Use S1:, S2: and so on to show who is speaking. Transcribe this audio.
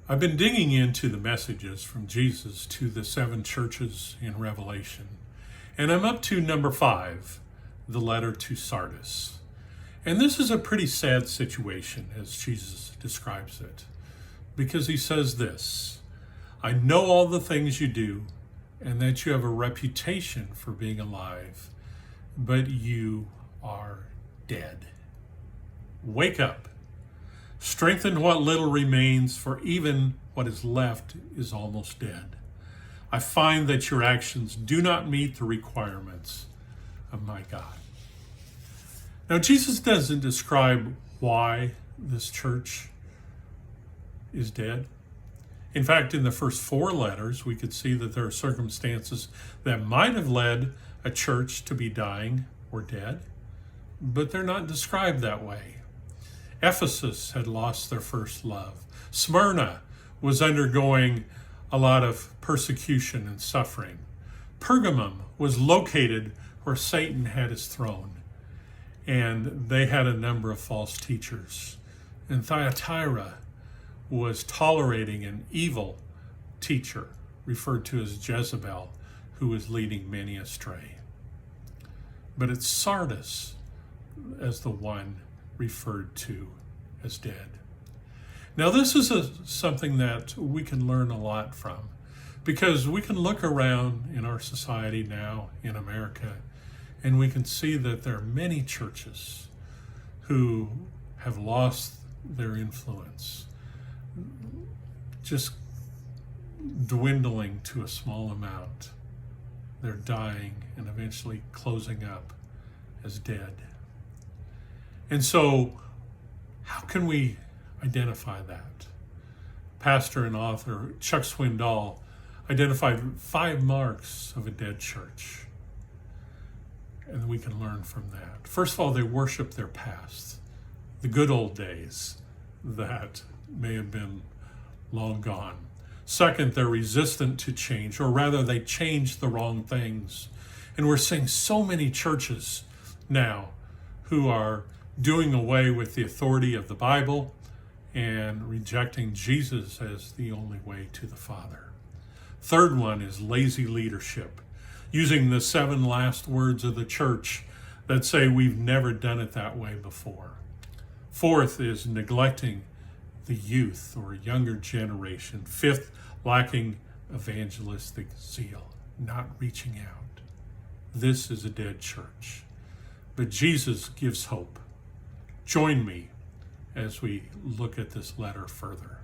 S1: I've been digging into the messages from Jesus to the seven churches in Revelation, and I'm up to number 5, the letter to Sardis. And this is a pretty sad situation as Jesus describes it, because he says this: I know all the things you do, and that you have a reputation for being alive, but you are dead. Wake up. Strengthen what little remains, for even what is left is almost dead. I find that your actions do not meet the requirements of my God. Now, Jesus doesn't describe why this church is dead. In fact, in the first 4 letters, we could see that there are circumstances that might have led a church to be dying or dead, but they're not described that way. Ephesus had lost their first love. Smyrna was undergoing a lot of persecution and suffering. Pergamum was located where Satan had his throne, and they had a number of false teachers. And Thyatira was tolerating an evil teacher, referred to as Jezebel, who was leading many astray. But it's Sardis as the one referred to as dead. Now, this is something that we can learn a lot from, because we can look around in our society now in America, and we can see that there are many churches who have lost their influence, just dwindling to a small amount. They're dying and eventually closing up as dead. And so, how can we identify that? Pastor and author Chuck Swindoll identified 5 marks of a dead church, and we can learn from that. First of all, they worship their past, the good old days that may have been long gone. Second, they're resistant to change, or rather they change the wrong things. And we're seeing so many churches now who are doing away with the authority of the Bible and rejecting Jesus as the only way to the Father. Third one is lazy leadership, using the 7 last words of the church that say we've never done it that way before. Fourth is neglecting the youth or younger generation. Fifth, lacking evangelistic zeal, not reaching out. This is a dead church. But Jesus gives hope. Join me as we look at this letter further.